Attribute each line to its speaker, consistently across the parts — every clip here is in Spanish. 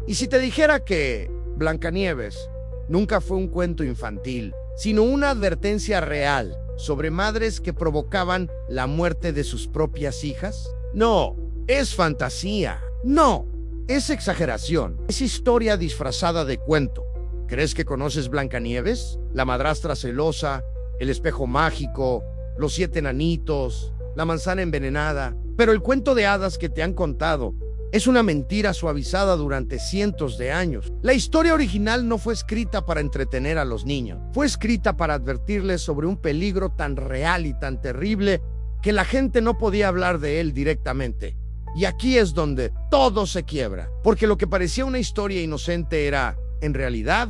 Speaker 1: Y si te dijera que Blancanieves nunca fue un cuento infantil, sino una advertencia real sobre madres que provocaban la muerte de sus propias hijas? No, es fantasía. No, es exageración. Es historia disfrazada de cuento. ¿Crees que conoces Blancanieves? La madrastra celosa, el espejo mágico, los 7 enanitos, la manzana envenenada. Pero el cuento de hadas que te han contado es una mentira suavizada durante cientos de años. La historia original no fue escrita para entretener a los niños. Fue escrita para advertirles sobre un peligro tan real y tan terrible que la gente no podía hablar de él directamente. Y aquí es donde todo se quiebra, porque lo que parecía una historia inocente era, en realidad,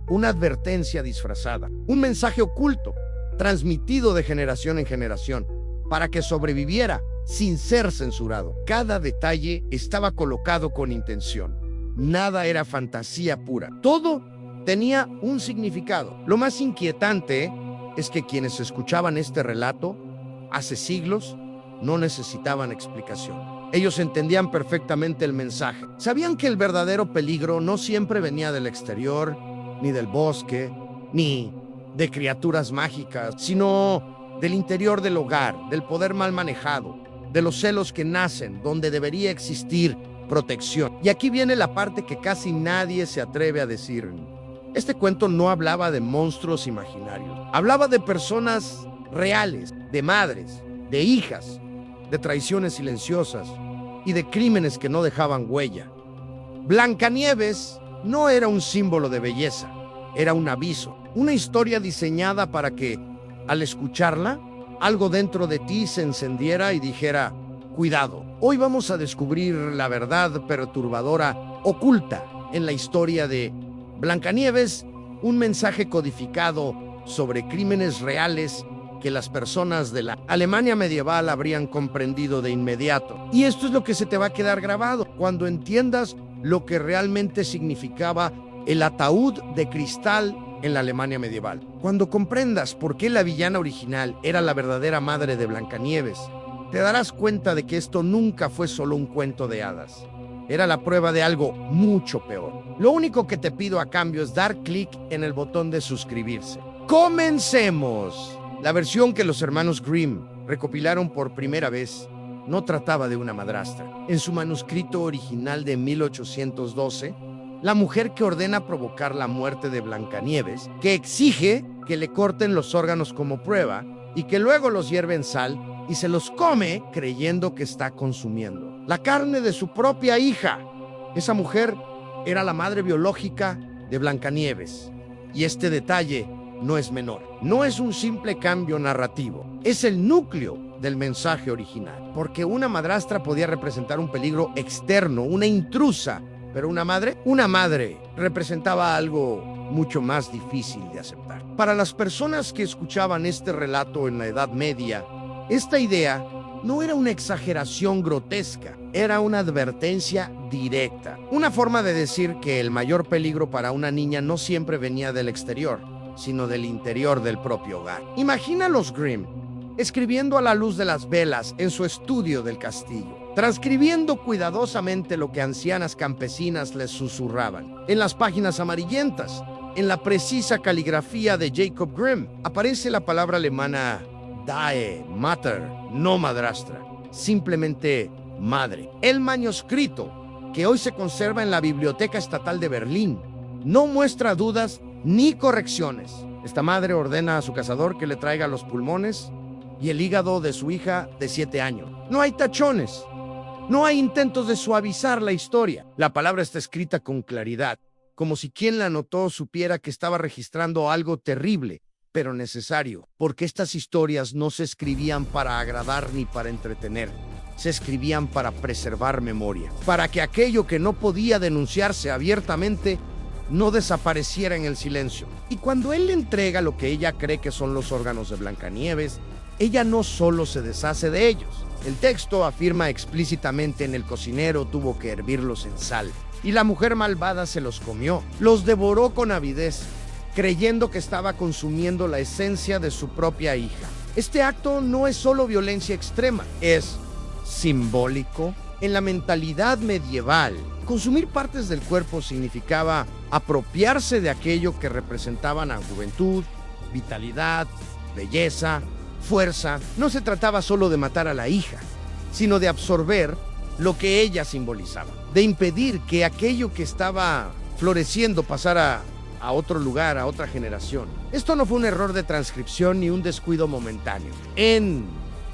Speaker 1: una advertencia disfrazada, un mensaje oculto, transmitido de generación en generación, para que sobreviviera sin ser censurado. Cada detalle estaba colocado con intención. Nada era fantasía pura. Todo tenía un significado. Lo más inquietante es que quienes escuchaban este relato hace siglos no necesitaban explicación. Ellos entendían perfectamente el mensaje. Sabían que el verdadero peligro no siempre venía del exterior, ni del bosque, ni de criaturas mágicas, sino del interior del hogar, del poder mal manejado, de los celos que nacen donde debería existir protección. Y aquí viene la parte que casi nadie se atreve a decir. Este cuento no hablaba de monstruos imaginarios. Hablaba de personas reales, de madres, de hijas, de traiciones silenciosas y de crímenes que no dejaban huella. Blancanieves no era un símbolo de belleza, era un aviso, una historia diseñada para que, al escucharla, algo dentro de ti se encendiera y dijera, cuidado, hoy vamos a descubrir la verdad perturbadora oculta en la historia de Blancanieves, un mensaje codificado sobre crímenes reales que las personas de la Alemania medieval habrían comprendido de inmediato. Y esto es lo que se te va a quedar grabado cuando entiendas lo que realmente significaba el ataúd de cristal en la Alemania medieval. Cuando comprendas por qué la villana original era la verdadera madre de Blancanieves, te darás cuenta de que esto nunca fue solo un cuento de hadas. Era la prueba de algo mucho peor. Lo único que te pido a cambio es dar clic en el botón de suscribirse. ¡Comencemos! La versión que los hermanos Grimm recopilaron por primera vez no trataba de una madrastra. En su manuscrito original de 1812, la mujer que ordena provocar la muerte de Blancanieves, que exige que le corten los órganos como prueba y que luego los hierve en sal y se los come creyendo que está consumiendo la carne de su propia hija. Esa mujer era la madre biológica de Blancanieves. Y este detalle no es menor. No es un simple cambio narrativo. Es el núcleo del mensaje original. Porque una madrastra podía representar un peligro externo, una intrusa. Pero una madre representaba algo mucho más difícil de aceptar. Para las personas que escuchaban este relato en la Edad Media, esta idea no era una exageración grotesca, era una advertencia directa. Una forma de decir que el mayor peligro para una niña no siempre venía del exterior, sino del interior del propio hogar. Imagina a los Grimm escribiendo a la luz de las velas en su estudio del castillo, transcribiendo cuidadosamente lo que ancianas campesinas les susurraban. En las páginas amarillentas, en la precisa caligrafía de Jacob Grimm, aparece la palabra alemana Die Mutter, no madrastra, simplemente madre. El manuscrito, que hoy se conserva en la Biblioteca Estatal de Berlín, no muestra dudas ni correcciones. Esta madre ordena a su cazador que le traiga los pulmones y el hígado de su hija de 7 años. No hay tachones, no hay intentos de suavizar la historia. La palabra está escrita con claridad, como si quien la anotó supiera que estaba registrando algo terrible, pero necesario, porque estas historias no se escribían para agradar ni para entretener. Se escribían para preservar memoria, para que aquello que no podía denunciarse abiertamente no desapareciera en el silencio. Y cuando él le entrega lo que ella cree que son los órganos de Blancanieves, ella no solo se deshace de ellos. El texto afirma explícitamente: en el cocinero tuvo que hervirlos en sal, y la mujer malvada se los comió, los devoró con avidez, creyendo que estaba consumiendo la esencia de su propia hija. Este acto no es solo violencia extrema, es simbólico, En la mentalidad medieval, consumir partes del cuerpo significaba apropiarse de aquello que representaban a juventud, vitalidad, belleza, fuerza. No se trataba solo de matar a la hija, sino de absorber lo que ella simbolizaba, de impedir que aquello que estaba floreciendo pasara a otro lugar, a otra generación. Esto no fue un error de transcripción ni un descuido momentáneo. En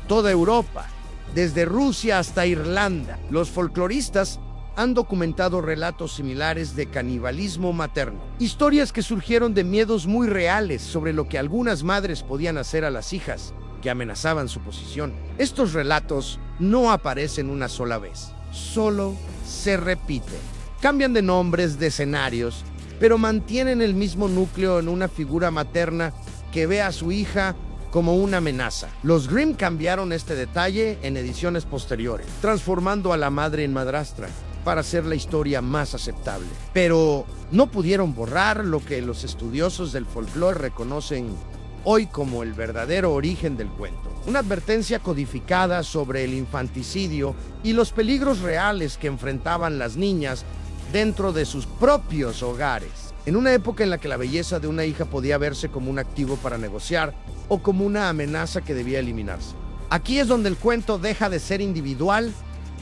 Speaker 1: toda Europa, desde Rusia hasta Irlanda, los folcloristas han documentado relatos similares de canibalismo materno. Historias que surgieron de miedos muy reales sobre lo que algunas madres podían hacer a las hijas que amenazaban su posición. Estos relatos no aparecen una sola vez, solo se repiten. Cambian de nombres, de escenarios, pero mantienen el mismo núcleo en una figura materna que ve a su hija como una amenaza. Los Grimm cambiaron este detalle en ediciones posteriores, transformando a la madre en madrastra para hacer la historia más aceptable. Pero no pudieron borrar lo que los estudiosos del folclore reconocen hoy como el verdadero origen del cuento. Una advertencia codificada sobre el infanticidio y los peligros reales que enfrentaban las niñas dentro de sus propios hogares. En una época en la que la belleza de una hija podía verse como un activo para negociar o como una amenaza que debía eliminarse. Aquí es donde el cuento deja de ser individual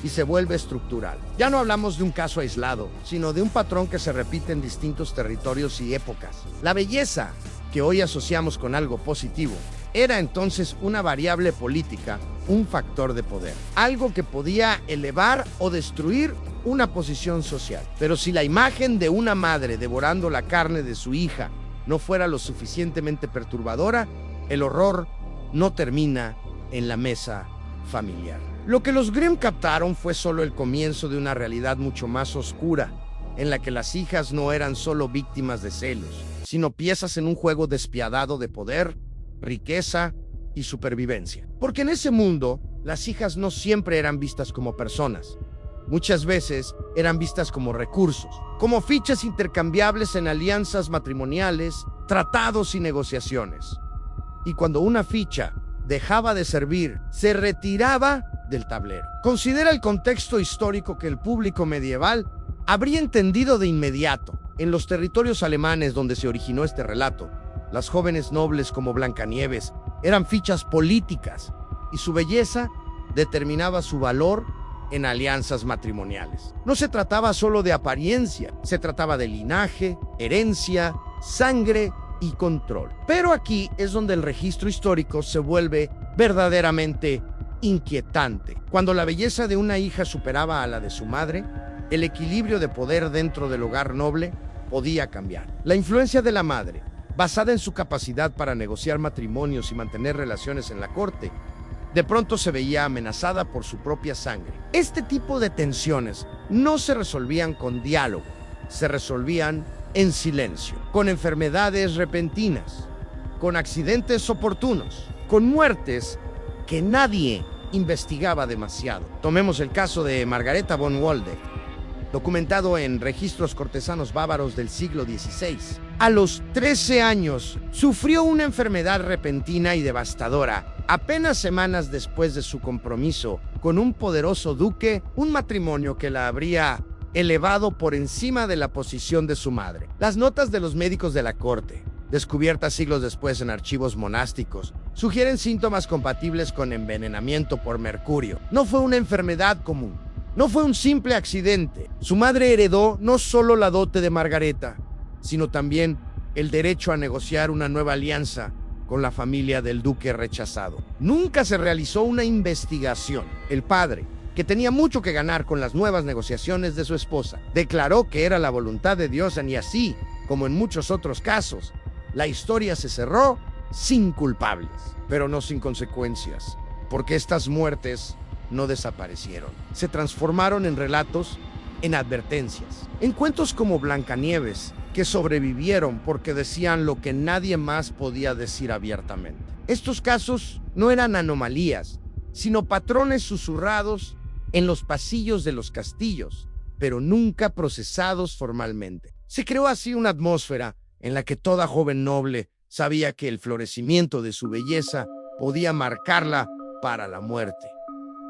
Speaker 1: y se vuelve estructural. Ya no hablamos de un caso aislado, sino de un patrón que se repite en distintos territorios y épocas. La belleza, que hoy asociamos con algo positivo, era entonces una variable política, un factor de poder, algo que podía elevar o destruir una posición social. Pero si la imagen de una madre devorando la carne de su hija no fuera lo suficientemente perturbadora, el horror no termina en la mesa familiar. Lo que los Grimm captaron fue solo el comienzo de una realidad mucho más oscura, en la que las hijas no eran solo víctimas de celos, sino piezas en un juego despiadado de poder, riqueza y supervivencia. Porque en ese mundo, las hijas no siempre eran vistas como personas. Muchas veces eran vistas como recursos, como fichas intercambiables en alianzas matrimoniales, tratados y negociaciones. Y cuando una ficha dejaba de servir, se retiraba del tablero. Considera el contexto histórico que el público medieval habría entendido de inmediato. En los territorios alemanes donde se originó este relato, las jóvenes nobles como Blancanieves eran fichas políticas y su belleza determinaba su valor en alianzas matrimoniales. No se trataba solo de apariencia, se trataba de linaje, herencia, sangre y control. Pero aquí es donde el registro histórico se vuelve verdaderamente inquietante. Cuando la belleza de una hija superaba a la de su madre, el equilibrio de poder dentro del hogar noble podía cambiar. La influencia de la madre, basada en su capacidad para negociar matrimonios y mantener relaciones en la corte, de pronto se veía amenazada por su propia sangre. Este tipo de tensiones no se resolvían con diálogo, se resolvían en silencio, con enfermedades repentinas, con accidentes oportunos, con muertes que nadie investigaba demasiado. Tomemos el caso de Margareta von Waldeck, documentado en registros cortesanos bávaros del siglo XVI. A los 13 años, sufrió una enfermedad repentina y devastadora, apenas semanas después de su compromiso con un poderoso duque, un matrimonio que la habría elevado por encima de la posición de su madre. Las notas de los médicos de la corte, descubiertas siglos después en archivos monásticos, sugieren síntomas compatibles con envenenamiento por mercurio. No fue una enfermedad común. No fue un simple accidente. Su madre heredó no solo la dote de Margareta, sino también el derecho a negociar una nueva alianza con la familia del duque rechazado. Nunca se realizó una investigación. El padre, que tenía mucho que ganar con las nuevas negociaciones de su esposa, declaró que era la voluntad de Dios y así, como en muchos otros casos, la historia se cerró sin culpables, pero no sin consecuencias, porque estas muertes no desaparecieron. Se transformaron en relatos, en advertencias, en cuentos como Blancanieves, que sobrevivieron porque decían lo que nadie más podía decir abiertamente. Estos casos no eran anomalías, sino patrones susurrados en los pasillos de los castillos, pero nunca procesados formalmente. Se creó así una atmósfera en la que toda joven noble sabía que el florecimiento de su belleza podía marcarla para la muerte.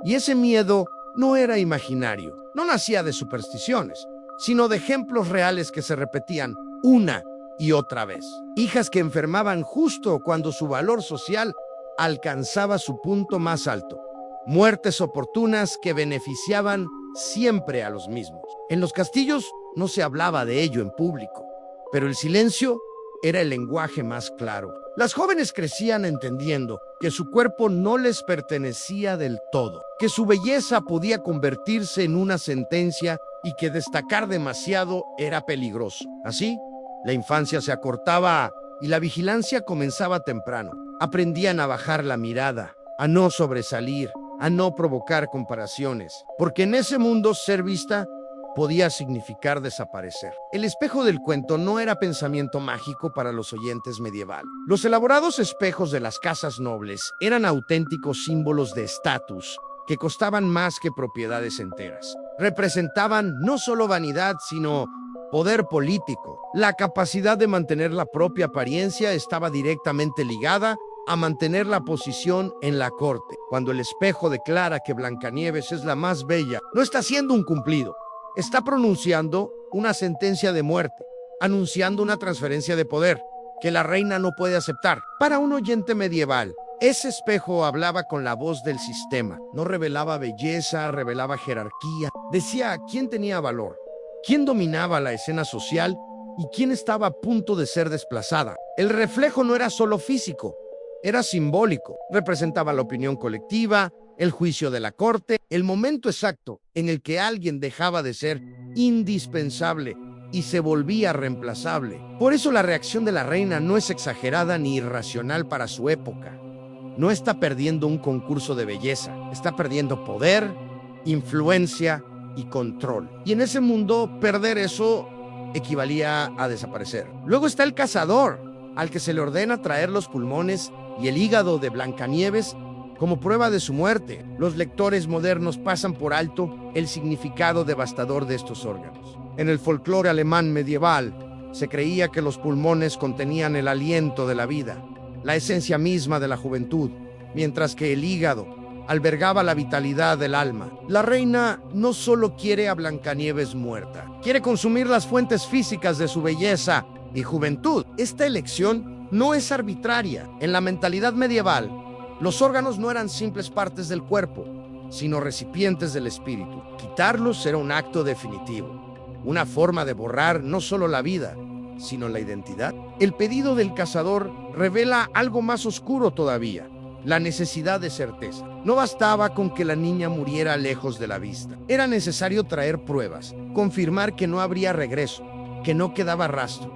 Speaker 1: Y ese miedo no era imaginario, no nacía de supersticiones, sino de ejemplos reales que se repetían una y otra vez. Hijas que enfermaban justo cuando su valor social alcanzaba su punto más alto. Muertes oportunas que beneficiaban siempre a los mismos. En los castillos no se hablaba de ello en público, pero el silencio era el lenguaje más claro. Las jóvenes crecían entendiendo que su cuerpo no les pertenecía del todo, que su belleza podía convertirse en una sentencia y que destacar demasiado era peligroso. Así, la infancia se acortaba y la vigilancia comenzaba temprano. Aprendían a bajar la mirada, a no sobresalir, a no provocar comparaciones, porque en ese mundo ser vista podía significar desaparecer. El espejo del cuento no era pensamiento mágico para los oyentes medieval. Los elaborados espejos de las casas nobles eran auténticos símbolos de estatus que costaban más que propiedades enteras. Representaban no solo vanidad, sino poder político. La capacidad de mantener la propia apariencia estaba directamente ligada a mantener la posición en la corte. Cuando el espejo declara que Blancanieves es la más bella, no está haciendo un cumplido. Está pronunciando una sentencia de muerte, anunciando una transferencia de poder que la reina no puede aceptar. Para un oyente medieval, ese espejo hablaba con la voz del sistema. No revelaba belleza, revelaba jerarquía. Decía quién tenía valor, quién dominaba la escena social y quién estaba a punto de ser desplazada. El reflejo no era solo físico, era simbólico. Representaba la opinión colectiva, el juicio de la corte, el momento exacto en el que alguien dejaba de ser indispensable y se volvía reemplazable. Por eso la reacción de la reina no es exagerada ni irracional para su época. No está perdiendo un concurso de belleza, está perdiendo poder, influencia y control. Y en ese mundo, perder eso equivalía a desaparecer. Luego está el cazador, al que se le ordena traer los pulmones y el hígado de Blancanieves como prueba de su muerte. Los lectores modernos pasan por alto el significado devastador de estos órganos. En el folclore alemán medieval, se creía que los pulmones contenían el aliento de la vida, la esencia misma de la juventud, mientras que el hígado albergaba la vitalidad del alma. La reina no solo quiere a Blancanieves muerta, quiere consumir las fuentes físicas de su belleza y juventud. Esta elección no es arbitraria. En la mentalidad medieval, los órganos no eran simples partes del cuerpo, sino recipientes del espíritu. Quitarlos era un acto definitivo, una forma de borrar no solo la vida, sino la identidad. El pedido del cazador revela algo más oscuro todavía, la necesidad de certeza. No bastaba con que la niña muriera lejos de la vista. Era necesario traer pruebas, confirmar que no habría regreso, que no quedaba rastro.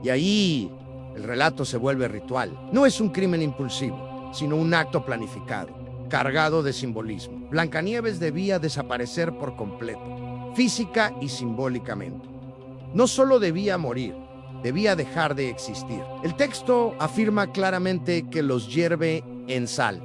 Speaker 1: Y ahí el relato se vuelve ritual. No es un crimen impulsivo, sino un acto planificado, cargado de simbolismo. Blancanieves debía desaparecer por completo, física y simbólicamente. No solo debía morir, debía dejar de existir. El texto afirma claramente que los hierve en sal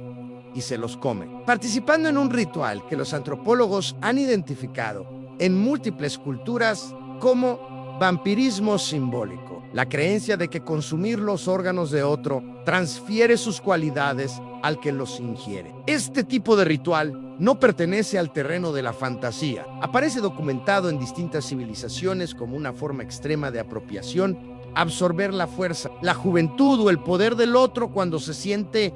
Speaker 1: y se los come, participando en un ritual que los antropólogos han identificado en múltiples culturas como vampirismo simbólico. La creencia de que consumir los órganos de otro transfiere sus cualidades al que los ingiere. Este tipo de ritual no pertenece al terreno de la fantasía. Aparece documentado en distintas civilizaciones como una forma extrema de apropiación, absorber la fuerza, la juventud o el poder del otro cuando se siente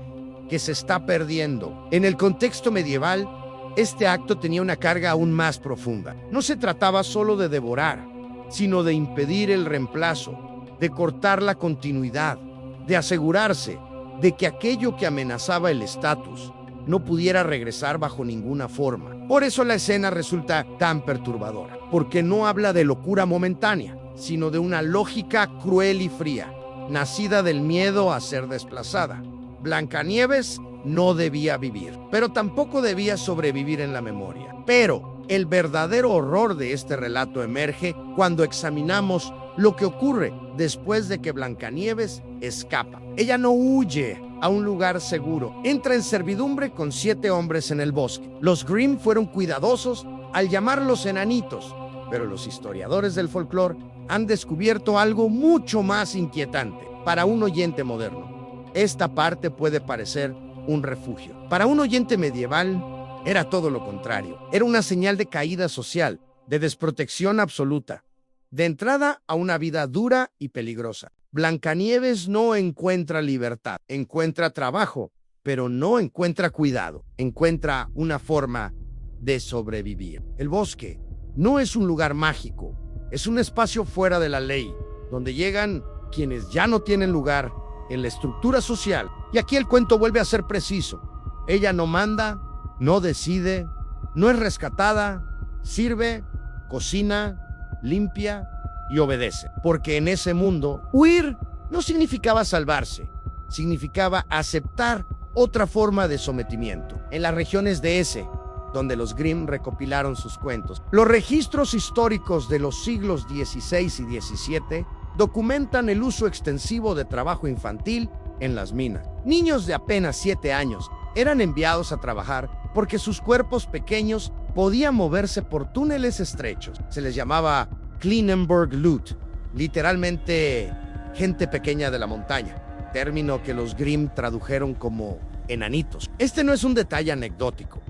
Speaker 1: que se está perdiendo. En el contexto medieval, este acto tenía una carga aún más profunda. No se trataba solo de devorar, sino de impedir el reemplazo, de cortar la continuidad, de asegurarse de que aquello que amenazaba el estatus no pudiera regresar bajo ninguna forma. Por eso la escena resulta tan perturbadora, porque no habla de locura momentánea, sino de una lógica cruel y fría, nacida del miedo a ser desplazada. Blancanieves no debía vivir, pero tampoco debía sobrevivir en la memoria. Pero el verdadero horror de este relato emerge cuando examinamos lo que ocurre después de que Blancanieves escapa. Ella no huye a un lugar seguro, entra en servidumbre con 7 hombres en el bosque. Los Grimm fueron cuidadosos al llamarlos enanitos, pero los historiadores del folclore han descubierto algo mucho más inquietante. Para un oyente moderno, esta parte puede parecer un refugio. Para un oyente medieval, Era todo lo contrario. Era una señal de caída social, de desprotección absoluta, de entrada a una vida dura y peligrosa. Blancanieves no encuentra libertad, encuentra trabajo, pero no encuentra cuidado, encuentra una forma de sobrevivir. El bosque no es un lugar mágico, es un espacio fuera de la ley, donde llegan quienes ya no tienen lugar en la estructura social. Y aquí el cuento vuelve a ser preciso. Ella no manda, no decide, no es rescatada, sirve, cocina, limpia y obedece. Porque en ese mundo, huir no significaba salvarse, significaba aceptar otra forma de sometimiento. En las regiones de ese, donde los Grimm recopilaron sus cuentos, los registros históricos de los siglos XVI y XVII documentan el uso extensivo de trabajo infantil en las minas. Niños de apenas 7 años eran enviados a trabajar porque sus cuerpos pequeños podían moverse por túneles estrechos. Se les llamaba Kleinenberg-Lut, literalmente gente pequeña de la montaña, término que los Grimm tradujeron como enanitos. Este no es un detalle anecdótico,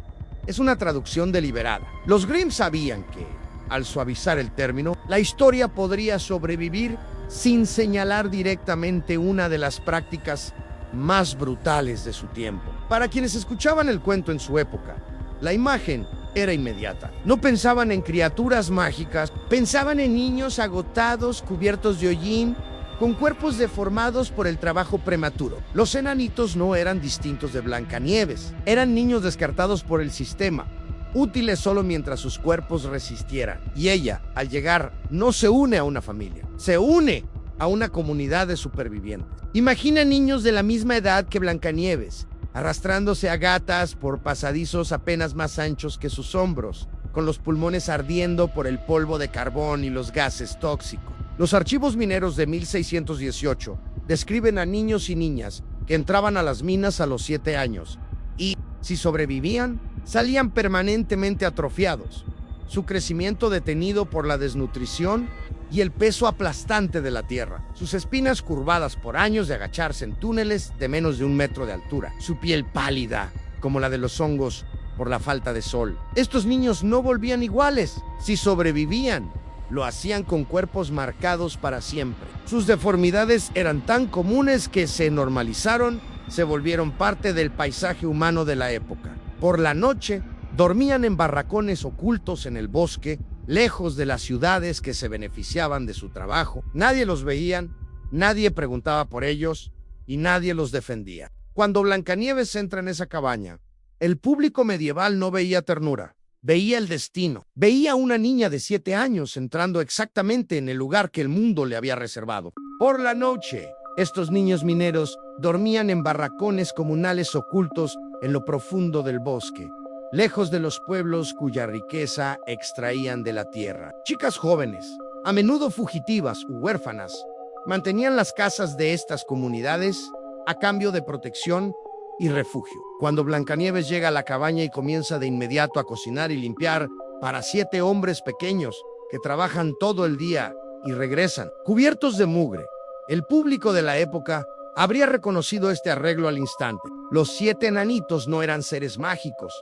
Speaker 1: es una traducción deliberada. Los Grimm sabían que, al suavizar el término, la historia podría sobrevivir sin señalar directamente una de las prácticas más brutales de su tiempo. Para quienes escuchaban el cuento en su época, la imagen era inmediata. No pensaban en criaturas mágicas, pensaban en niños agotados, cubiertos de hollín, con cuerpos deformados por el trabajo prematuro. Los enanitos no eran distintos de Blancanieves, eran niños descartados por el sistema, útiles solo mientras sus cuerpos resistieran. Y ella, al llegar, no se une a una familia, se une a una comunidad de supervivientes. Imagina niños de la misma edad que Blancanieves, arrastrándose a gatas por pasadizos apenas más anchos que sus hombros, con los pulmones ardiendo por el polvo de carbón y los gases tóxicos. Los archivos mineros de 1618 describen a niños y niñas que entraban a las minas a los 7 años y, si sobrevivían, salían permanentemente atrofiados, su crecimiento detenido por la desnutrición y el peso aplastante de la tierra, sus espinas curvadas por años de agacharse en túneles de menos de 1 metro de altura, su piel pálida como la de los hongos por la falta de sol. Estos niños no volvían iguales. Si sobrevivían, lo hacían con cuerpos marcados para siempre. Sus deformidades eran tan comunes que se normalizaron, se volvieron parte del paisaje humano de la época. Por la noche, dormían en barracones ocultos en el bosque, lejos de las ciudades que se beneficiaban de su trabajo. Nadie los veía, nadie preguntaba por ellos y nadie los defendía. Cuando Blancanieves entra en esa cabaña, el público medieval no veía ternura, veía el destino. Veía a una niña de 7 años entrando exactamente en el lugar que el mundo le había reservado. Por la noche, estos niños mineros dormían en barracones comunales ocultos en lo profundo del bosque, lejos de los pueblos cuya riqueza extraían de la tierra. Chicas jóvenes, a menudo fugitivas u huérfanas, mantenían las casas de estas comunidades a cambio de protección y refugio. Cuando Blancanieves llega a la cabaña y comienza de inmediato a cocinar y limpiar para 7 hombres pequeños que trabajan todo el día y regresan cubiertos de mugre, el público de la época habría reconocido este arreglo al instante. Los 7 enanitos no eran seres mágicos,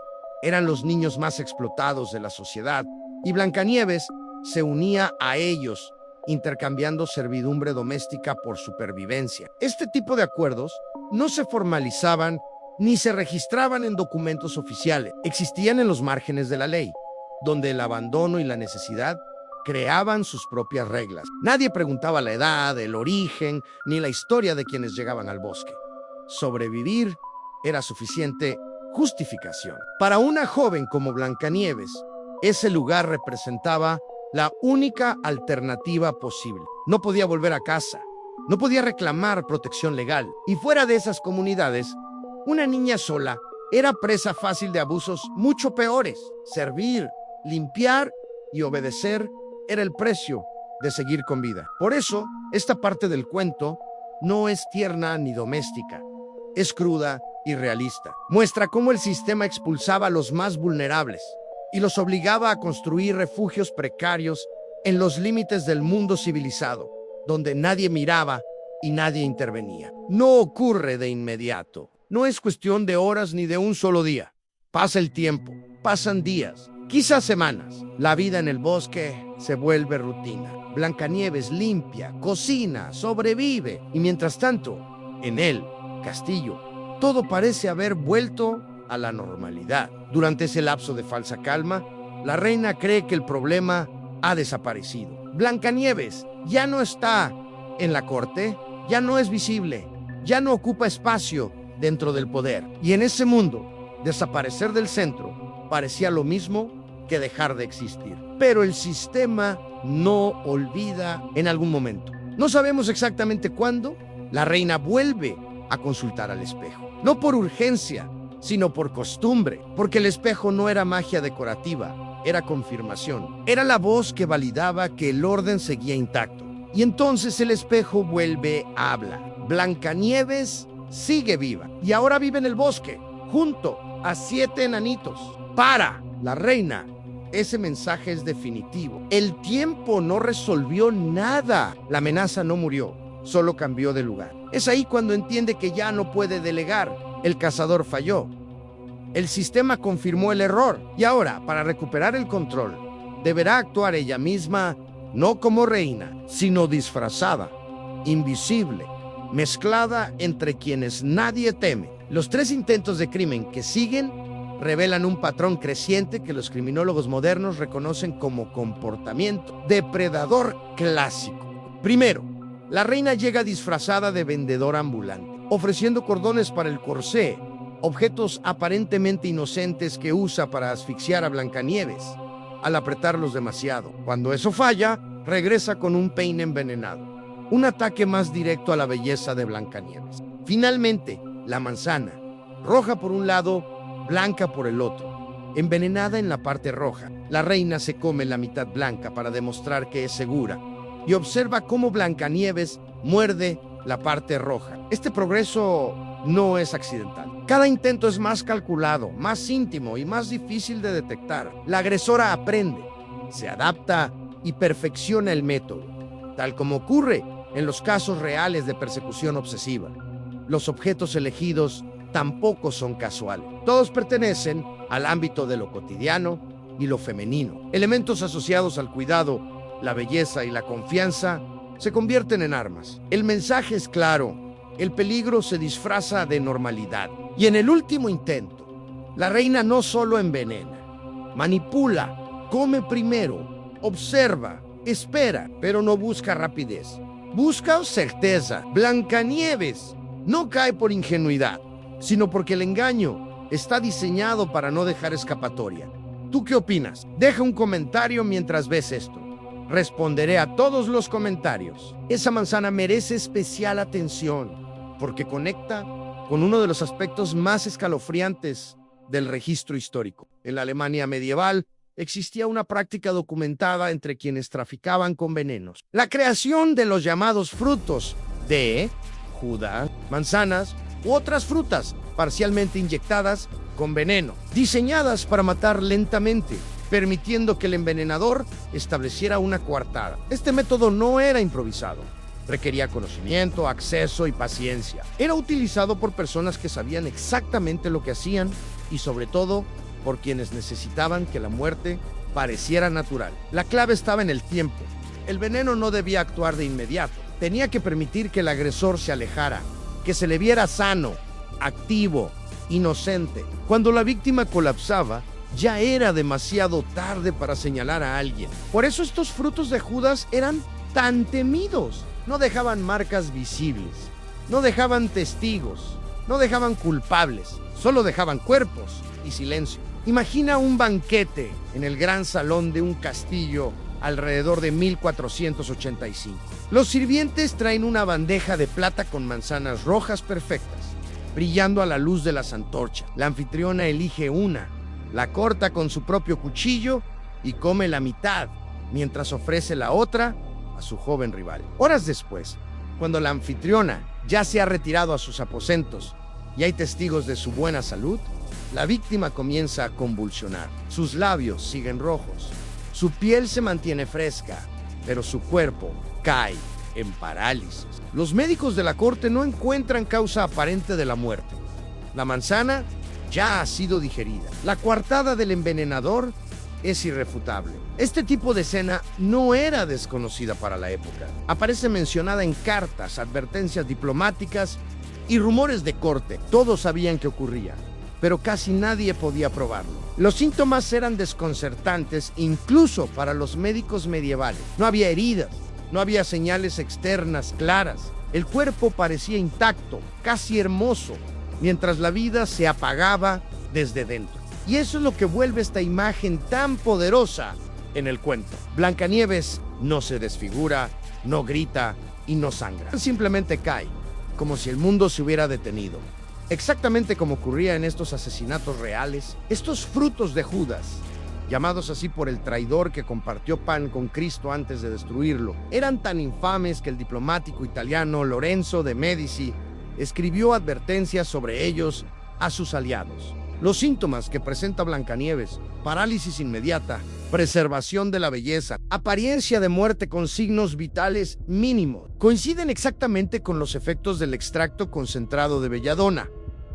Speaker 1: eran los niños más explotados de la sociedad, y Blancanieves se unía a ellos, intercambiando servidumbre doméstica por supervivencia. Este tipo de acuerdos no se formalizaban ni se registraban en documentos oficiales. Existían en los márgenes de la ley, donde el abandono y la necesidad creaban sus propias reglas. Nadie preguntaba la edad, el origen, ni la historia de quienes llegaban al bosque. Sobrevivir era suficiente justificación. Para una joven como Blancanieves, ese lugar representaba la única alternativa posible. No podía volver a casa, no podía reclamar protección legal. Y fuera de esas comunidades, una niña sola era presa fácil de abusos mucho peores. Servir, limpiar y obedecer era el precio de seguir con vida. Por eso, esta parte del cuento no es tierna ni doméstica. Es cruda y realista. Muestra cómo el sistema expulsaba a los más vulnerables y los obligaba a construir refugios precarios en los límites del mundo civilizado, donde nadie miraba y nadie intervenía. No ocurre de inmediato. No es cuestión de horas ni de un solo día. Pasa el tiempo, pasan días, quizás semanas. La vida en el bosque se vuelve rutina. Blancanieves limpia, cocina, sobrevive. Y mientras tanto, en el castillo, todo parece haber vuelto a la normalidad. Durante ese lapso de falsa calma, la reina cree que el problema ha desaparecido. Blancanieves ya no está en la corte, ya no es visible, ya no ocupa espacio dentro del poder. Y en ese mundo, desaparecer del centro parecía lo mismo que dejar de existir. Pero el sistema no olvida en algún momento. No sabemos exactamente cuándo, la reina vuelve a consultar al espejo. No por urgencia, sino por costumbre, porque el espejo no era magia decorativa, era confirmación. Era la voz que validaba que el orden seguía intacto. Y entonces el espejo vuelve a hablar. Blancanieves sigue viva y ahora vive en el bosque, junto a 7 enanitos. Para la reina, ese mensaje es definitivo. El tiempo no resolvió nada. La amenaza no murió, solo cambió de lugar. Es ahí cuando entiende que ya no puede delegar. El cazador falló. El sistema confirmó el error. Y ahora, para recuperar el control, deberá actuar ella misma, no como reina, sino disfrazada, invisible, mezclada entre quienes nadie teme. Los 3 intentos de crimen que siguen revelan un patrón creciente que los criminólogos modernos reconocen como comportamiento depredador clásico. Primero, la reina llega disfrazada de vendedora ambulante, ofreciendo cordones para el corsé, objetos aparentemente inocentes que usa para asfixiar a Blancanieves al apretarlos demasiado. Cuando eso falla, regresa con un peine envenenado, un ataque más directo a la belleza de Blancanieves. Finalmente, la manzana, roja por un lado, blanca por el otro, envenenada en la parte roja. La reina se come la mitad blanca para demostrar que es segura y observa cómo Blancanieves muerde la parte roja. Este progreso no es accidental. Cada intento es más calculado, más íntimo y más difícil de detectar. La agresora aprende, se adapta y perfecciona el método, tal como ocurre en los casos reales de persecución obsesiva. Los objetos elegidos tampoco son casuales. Todos pertenecen al ámbito de lo cotidiano y lo femenino. Elementos asociados al cuidado, la belleza y la confianza se convierten en armas. El mensaje es claro. El peligro se disfraza de normalidad. Y en el último intento, la reina no solo envenena, manipula, come primero, observa, espera, pero no busca rapidez. Busca certeza. Blancanieves no cae por ingenuidad, sino porque el engaño está diseñado para no dejar escapatoria. ¿Tú qué opinas? Deja un comentario mientras ves esto. Responderé a todos los comentarios. Esa manzana merece especial atención porque conecta con uno de los aspectos más escalofriantes del registro histórico. En la Alemania medieval existía una práctica documentada entre quienes traficaban con venenos. La creación de los llamados frutos de Judas, manzanas u otras frutas parcialmente inyectadas con veneno, diseñadas para matar lentamente, permitiendo que el envenenador estableciera una coartada. Este método no era improvisado. Requería conocimiento, acceso y paciencia. Era utilizado por personas que sabían exactamente lo que hacían y sobre todo por quienes necesitaban que la muerte pareciera natural. La clave estaba en el tiempo. El veneno no debía actuar de inmediato. Tenía que permitir que el agresor se alejara, que se le viera sano, activo, inocente. Cuando la víctima colapsaba, ya era demasiado tarde para señalar a alguien. Por eso estos frutos de Judas eran tan temidos. No dejaban marcas visibles, no dejaban testigos, no dejaban culpables, solo dejaban cuerpos y silencio. Imagina un banquete en el gran salón de un castillo alrededor de 1485. Los sirvientes traen una bandeja de plata con manzanas rojas perfectas, brillando a la luz de las antorchas. La anfitriona elige una, la corta con su propio cuchillo y come la mitad, mientras ofrece la otra a su joven rival. Horas después, cuando la anfitriona ya se ha retirado a sus aposentos y hay testigos de su buena salud, la víctima comienza a convulsionar. Sus labios siguen rojos, su piel se mantiene fresca, pero su cuerpo cae en parálisis. Los médicos de la corte no encuentran causa aparente de la muerte. La manzana ya ha sido digerida. La coartada del envenenador es irrefutable. Este tipo de escena no era desconocida para la época. Aparece mencionada en cartas, advertencias diplomáticas y rumores de corte. Todos sabían que ocurría, pero casi nadie podía probarlo. Los síntomas eran desconcertantes incluso para los médicos medievales. No había heridas, no había señales externas claras. El cuerpo parecía intacto, casi hermoso, mientras la vida se apagaba desde dentro. Y eso es lo que vuelve esta imagen tan poderosa en el cuento. Blancanieves no se desfigura, no grita y no sangra. Simplemente cae, como si el mundo se hubiera detenido. Exactamente como ocurría en estos asesinatos reales, estos frutos de Judas, llamados así por el traidor que compartió pan con Cristo antes de destruirlo, eran tan infames que el diplomático italiano Lorenzo de Medici escribió advertencias sobre ellos a sus aliados. Los síntomas que presenta Blancanieves: parálisis inmediata, preservación de la belleza, apariencia de muerte con signos vitales mínimos, coinciden exactamente con los efectos del extracto concentrado de belladona,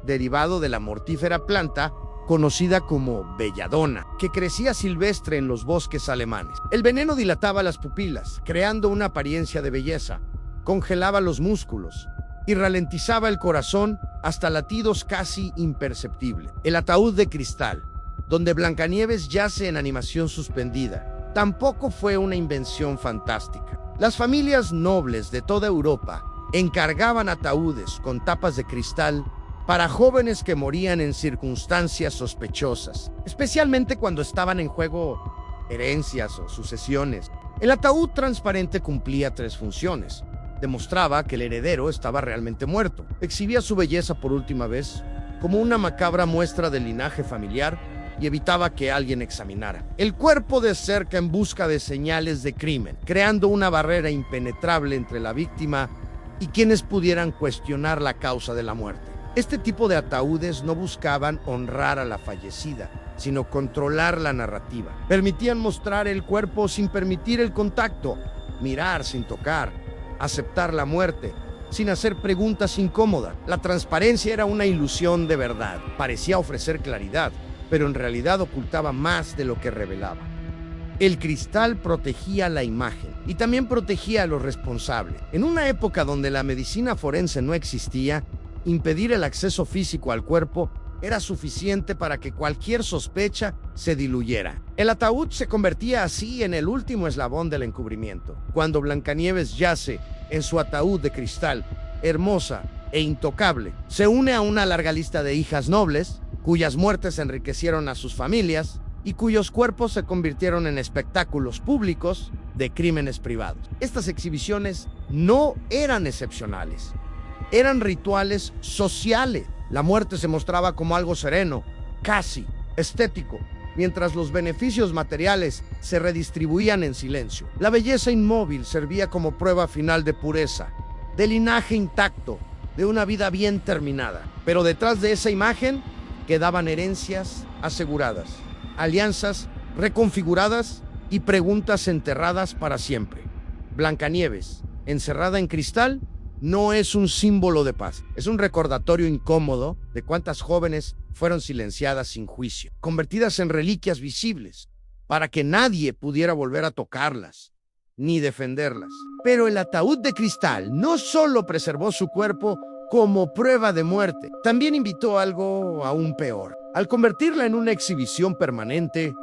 Speaker 1: derivado de la mortífera planta conocida como belladona, que crecía silvestre en los bosques alemanes. El veneno dilataba las pupilas, creando una apariencia de belleza, congelaba los músculos y ralentizaba el corazón hasta latidos casi imperceptibles. El ataúd de cristal, donde Blancanieves yace en animación suspendida, tampoco fue una invención fantástica. Las familias nobles de toda Europa encargaban ataúdes con tapas de cristal para jóvenes que morían en circunstancias sospechosas, especialmente cuando estaban en juego herencias o sucesiones. El ataúd transparente cumplía tres funciones. Demostraba que el heredero estaba realmente muerto. Exhibía su belleza por última vez como una macabra muestra del linaje familiar y evitaba que alguien examinara el cuerpo de cerca en busca de señales de crimen, creando una barrera impenetrable entre la víctima y quienes pudieran cuestionar la causa de la muerte. Este tipo de ataúdes no buscaban honrar a la fallecida, sino controlar la narrativa. Permitían mostrar el cuerpo sin permitir el contacto, mirar sin tocar, aceptar la muerte sin hacer preguntas incómodas. La transparencia era una ilusión de verdad. Parecía ofrecer claridad, pero en realidad ocultaba más de lo que revelaba. El cristal protegía la imagen y también protegía a los responsables. En una época donde la medicina forense no existía, impedir el acceso físico al cuerpo era suficiente para que cualquier sospecha se diluyera. El ataúd se convertía así en el último eslabón del encubrimiento. Cuando Blancanieves yace en su ataúd de cristal, hermosa e intocable, se une a una larga lista de hijas nobles, cuyas muertes enriquecieron a sus familias y cuyos cuerpos se convirtieron en espectáculos públicos de crímenes privados. Estas exhibiciones no eran excepcionales, eran rituales sociales. La muerte se mostraba como algo sereno, casi estético, mientras los beneficios materiales se redistribuían en silencio. La belleza inmóvil servía como prueba final de pureza, de linaje intacto, de una vida bien terminada. Pero detrás de esa imagen quedaban herencias aseguradas, alianzas reconfiguradas y preguntas enterradas para siempre. Blancanieves, encerrada en cristal, no es un símbolo de paz, es un recordatorio incómodo de cuántas jóvenes fueron silenciadas sin juicio, convertidas en reliquias visibles, para que nadie pudiera volver a tocarlas, ni defenderlas. Pero el ataúd de cristal no solo preservó su cuerpo como prueba de muerte, también invitó a algo aún peor. Al convertirla en una exhibición permanente,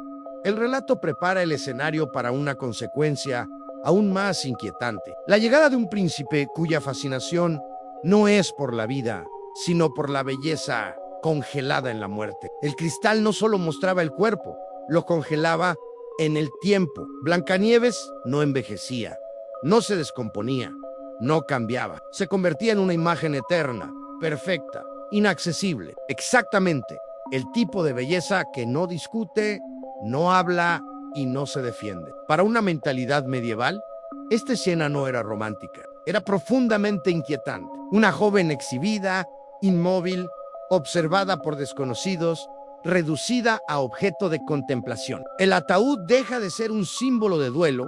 Speaker 1: el relato prepara el escenario para una consecuencia aún más inquietante: la llegada de un príncipe cuya fascinación no es por la vida, sino por la belleza congelada en la muerte. El cristal no solo mostraba el cuerpo, lo congelaba en el tiempo. Blancanieves no envejecía, no se descomponía, no cambiaba. Se convertía en una imagen eterna, perfecta, inaccesible. Exactamente el tipo de belleza que no discute, no habla y no se defiende. Para una mentalidad medieval, esta escena no era romántica, era profundamente inquietante. Una joven exhibida, inmóvil, observada por desconocidos, reducida a objeto de contemplación. El ataúd deja de ser un símbolo de duelo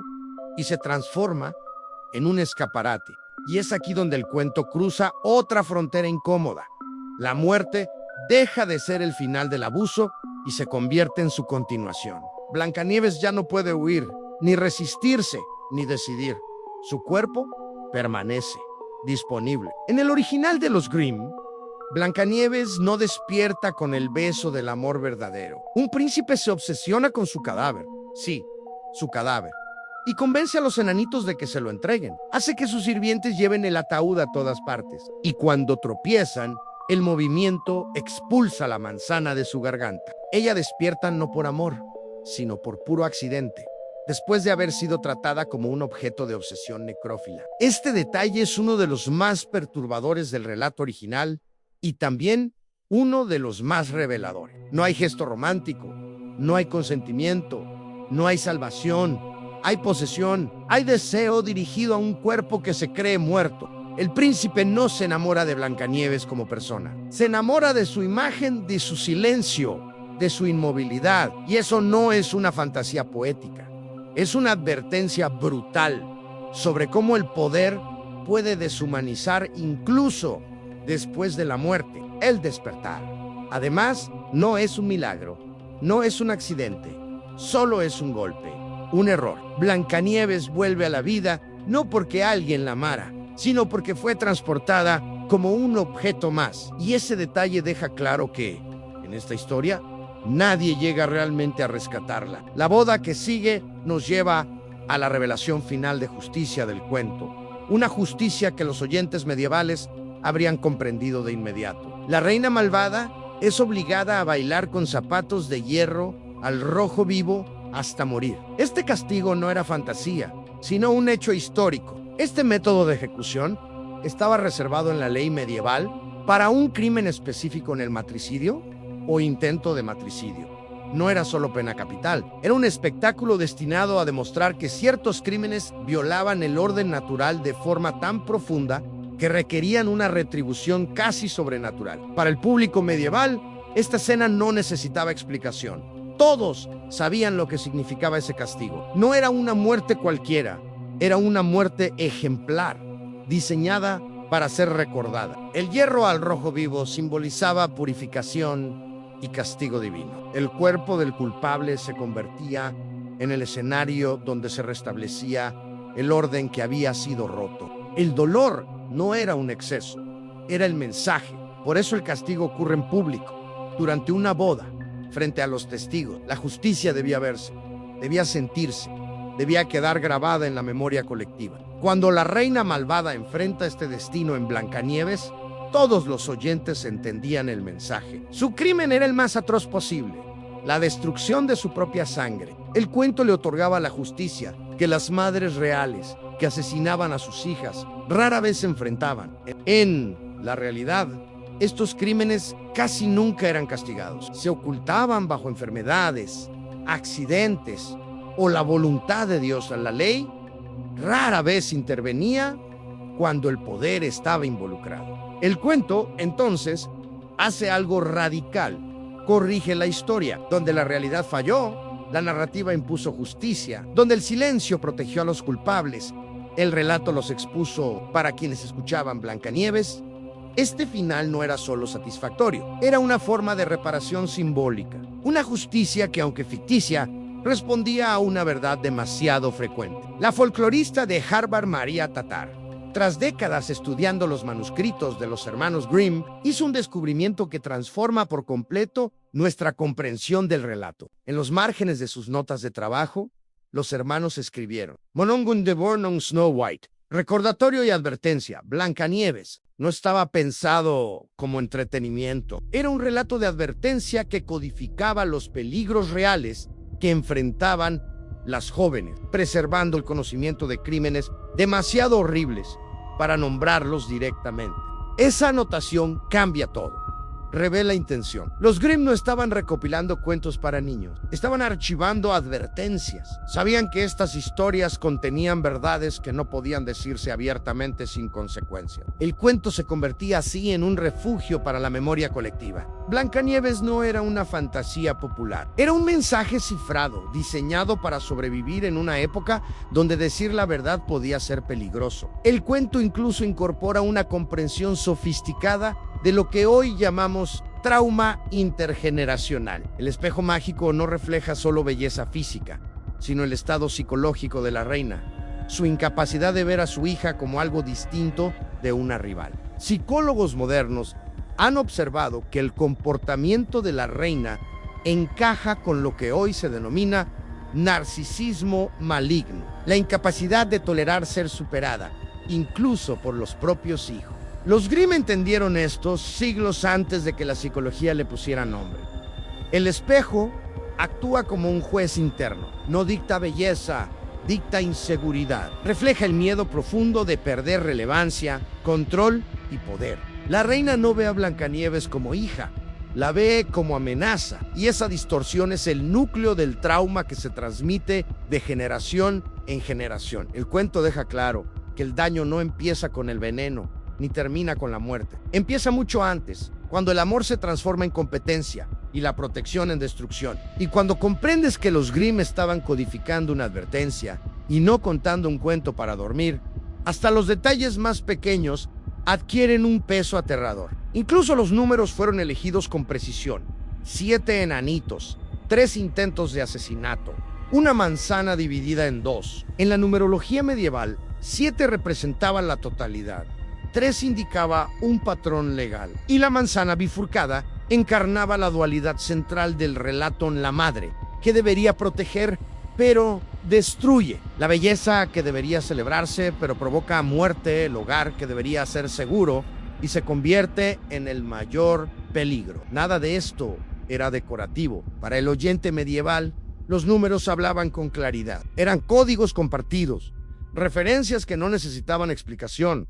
Speaker 1: y se transforma en un escaparate. Y es aquí donde el cuento cruza otra frontera incómoda. La muerte deja de ser el final del abuso y se convierte en su continuación. Blancanieves ya no puede huir, ni resistirse, ni decidir. Su cuerpo permanece disponible. En el original de los Grimm, Blancanieves no despierta con el beso del amor verdadero. Un príncipe se obsesiona con su cadáver. Sí, su cadáver. Y convence a los enanitos de que se lo entreguen. Hace que sus sirvientes lleven el ataúd a todas partes. Y cuando tropiezan, el movimiento expulsa la manzana de su garganta. Ella despierta no por amor, sino por puro accidente, después de haber sido tratada como un objeto de obsesión necrófila. Este detalle es uno de los más perturbadores del relato original y también uno de los más reveladores. No hay gesto romántico, no hay consentimiento, no hay salvación, hay posesión, hay deseo dirigido a un cuerpo que se cree muerto. El príncipe no se enamora de Blancanieves como persona, se enamora de su imagen, de su silencio, de su inmovilidad. Y eso no es una fantasía poética, es una advertencia brutal sobre cómo el poder puede deshumanizar incluso después de la muerte, el despertar. Además, no es un milagro, no es un accidente, solo es un golpe, un error. Blancanieves vuelve a la vida no porque alguien la amara, sino porque fue transportada como un objeto más. Y ese detalle deja claro que, en esta historia, nadie llega realmente a rescatarla. La boda que sigue nos lleva a la revelación final de justicia del cuento. Una justicia que los oyentes medievales habrían comprendido de inmediato. La reina malvada es obligada a bailar con zapatos de hierro al rojo vivo hasta morir. Este castigo no era fantasía, sino un hecho histórico. Este método de ejecución estaba reservado en la ley medieval para un crimen específico en el matricidio o intento de matricidio. No era solo pena capital, era un espectáculo destinado a demostrar que ciertos crímenes violaban el orden natural de forma tan profunda que requerían una retribución casi sobrenatural. Para el público medieval, esta escena no necesitaba explicación. Todos sabían lo que significaba ese castigo. No era una muerte cualquiera, era una muerte ejemplar, diseñada para ser recordada. El hierro al rojo vivo simbolizaba purificación y castigo divino. El cuerpo del culpable se convertía en el escenario donde se restablecía el orden que había sido roto. El dolor no era un exceso, era el mensaje. Por eso el castigo ocurre en público, durante una boda, frente a los testigos. La justicia debía verse, debía sentirse, debía quedar grabada en la memoria colectiva. Cuando la reina malvada enfrenta este destino en Blancanieves, todos los oyentes entendían el mensaje. Su crimen era el más atroz posible, la destrucción de su propia sangre. El cuento le otorgaba la justicia que las madres reales que asesinaban a sus hijas rara vez se enfrentaban. En la realidad, estos crímenes casi nunca eran castigados. Se ocultaban bajo enfermedades, accidentes o la voluntad de Dios. La ley rara vez intervenía cuando el poder estaba involucrado. El cuento, entonces, hace algo radical. Corrige la historia. Donde la realidad falló, la narrativa impuso justicia. Donde el silencio protegió a los culpables, el relato los expuso para quienes escuchaban Blancanieves. Este final no era solo satisfactorio, era una forma de reparación simbólica. Una justicia que, aunque ficticia, respondía a una verdad demasiado frecuente. La folclorista de Harvard, Maria Tatar, tras décadas estudiando los manuscritos de los hermanos Grimm, hizo un descubrimiento que transforma por completo nuestra comprensión del relato. En los márgenes de sus notas de trabajo, los hermanos escribieron: Monongun de Born Snow White. Recordatorio y advertencia: Blancanieves no estaba pensado como entretenimiento. Era un relato de advertencia que codificaba los peligros reales que enfrentaban las jóvenes, preservando el conocimiento de crímenes demasiado horribles para nombrarlos directamente. Esa anotación cambia todo. Revela intención. Los Grimm no estaban recopilando cuentos para niños, estaban archivando advertencias. Sabían que estas historias contenían verdades que no podían decirse abiertamente sin consecuencias. El cuento se convertía así en un refugio para la memoria colectiva. Blancanieves no era una fantasía popular, era un mensaje cifrado, diseñado para sobrevivir en una época donde decir la verdad podía ser peligroso. El cuento incluso incorpora una comprensión sofisticada de lo que hoy llamamos Trauma intergeneracional. El espejo mágico no refleja solo belleza física, sino el estado psicológico de la reina, su incapacidad de ver a su hija como algo distinto de una rival. Psicólogos modernos han observado que el comportamiento de la reina encaja con lo que hoy se denomina narcisismo maligno, la incapacidad de tolerar ser superada, incluso por los propios hijos. Los Grimm entendieron esto siglos antes de que la psicología le pusiera nombre. El espejo actúa como un juez interno, no dicta belleza, dicta inseguridad. Refleja el miedo profundo de perder relevancia, control y poder. La reina no ve a Blancanieves como hija, la ve como amenaza, y esa distorsión es el núcleo del trauma que se transmite de generación en generación. El cuento deja claro que el daño no empieza con el veneno, ni termina con la muerte. Empieza mucho antes, cuando el amor se transforma en competencia y la protección en destrucción. Y cuando comprendes que los Grimm estaban codificando una advertencia y no contando un cuento para dormir, hasta los detalles más pequeños adquieren un peso aterrador. Incluso los números fueron elegidos con precisión. 7 enanitos, 3 intentos de asesinato, una manzana dividida en 2. En la numerología medieval, 7 representaba la totalidad, 3 indicaba un patrón legal, y la manzana bifurcada encarnaba la dualidad central del relato en la madre, que debería proteger, pero destruye. La belleza que debería celebrarse, pero provoca muerte. El hogar que debería ser seguro y se convierte en el mayor peligro. Nada de esto era decorativo. Para el oyente medieval, los números hablaban con claridad. Eran códigos compartidos, referencias que no necesitaban explicación,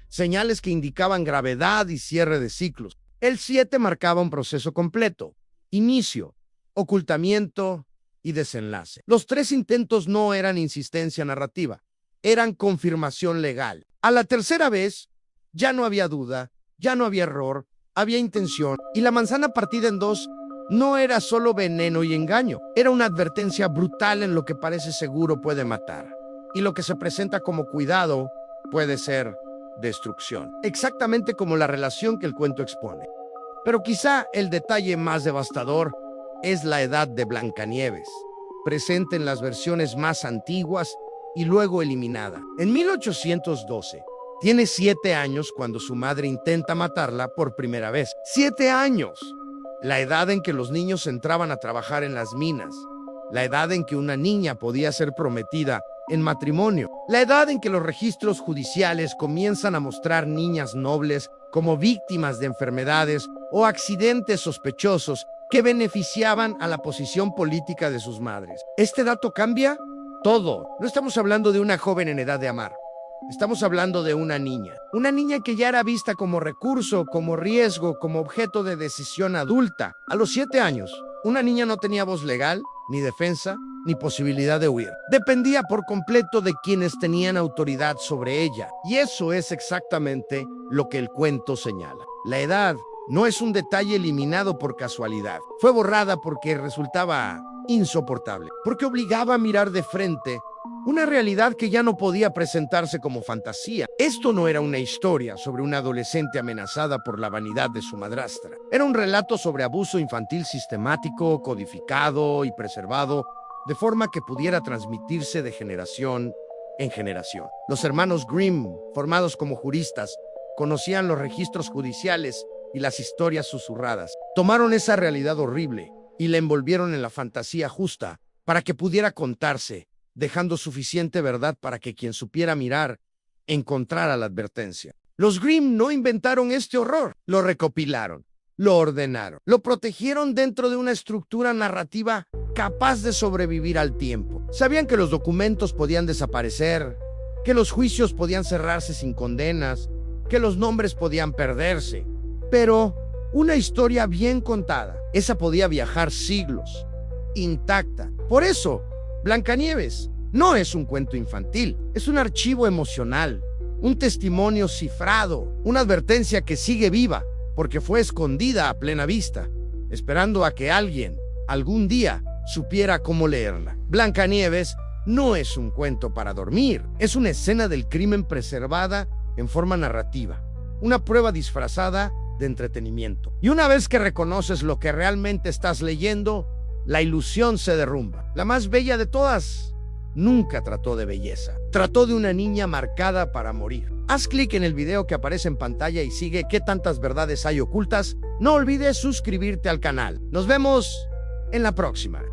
Speaker 1: señales que indicaban gravedad y cierre de ciclos. El 7 marcaba un proceso completo: inicio, ocultamiento y desenlace. Los 3 intentos no eran insistencia narrativa, eran confirmación legal. A la tercera vez, ya no había duda, ya no había error, había intención, y la manzana partida en 2 no era solo veneno y engaño, era una advertencia brutal en lo que parece seguro puede matar, y lo que se presenta como cuidado puede ser destrucción. Exactamente como la relación que el cuento expone. Pero quizá el detalle más devastador es la edad de Blancanieves, presente en las versiones más antiguas y luego eliminada. En 1812, tiene 7 años cuando su madre intenta matarla por primera vez. 7 años. La edad en que los niños entraban a trabajar en las minas. La edad en que una niña podía ser prometida en matrimonio. La edad en que los registros judiciales comienzan a mostrar niñas nobles como víctimas de enfermedades o accidentes sospechosos que beneficiaban a la posición política de sus madres. ¿Este dato cambia? Todo. No estamos hablando de una joven en edad de amar. Estamos hablando de una niña que ya era vista como recurso, como riesgo, como objeto de decisión adulta. A los 7 años, una niña no tenía voz legal, ni defensa, ni posibilidad de huir. Dependía por completo de quienes tenían autoridad sobre ella. Y eso es exactamente lo que el cuento señala. La edad no es un detalle eliminado por casualidad. Fue borrada porque resultaba insoportable, porque obligaba a mirar de frente una realidad que ya no podía presentarse como fantasía. Esto no era una historia sobre una adolescente amenazada por la vanidad de su madrastra. Era un relato sobre abuso infantil sistemático, codificado y preservado, de forma que pudiera transmitirse de generación en generación. Los hermanos Grimm, formados como juristas, conocían los registros judiciales y las historias susurradas. Tomaron esa realidad horrible y la envolvieron en la fantasía justa para que pudiera contarse, dejando suficiente verdad para que quien supiera mirar encontrara la advertencia. Los Grimm no inventaron este horror, lo recopilaron, lo ordenaron, lo protegieron dentro de una estructura narrativa capaz de sobrevivir al tiempo. Sabían que los documentos podían desaparecer, que los juicios podían cerrarse sin condenas, que los nombres podían perderse, pero una historia bien contada, esa podía viajar siglos, intacta. Por eso, Blancanieves no es un cuento infantil, es un archivo emocional, un testimonio cifrado, una advertencia que sigue viva porque fue escondida a plena vista, esperando a que alguien, algún día, supiera cómo leerla. Blancanieves no es un cuento para dormir, es una escena del crimen preservada en forma narrativa, una prueba disfrazada de entretenimiento. Y una vez que reconoces lo que realmente estás leyendo, la ilusión se derrumba. La más bella de todas nunca trató de belleza. Trató de una niña marcada para morir. Haz clic en el video que aparece en pantalla y sigue qué tantas verdades hay ocultas. No olvides suscribirte al canal. Nos vemos en la próxima.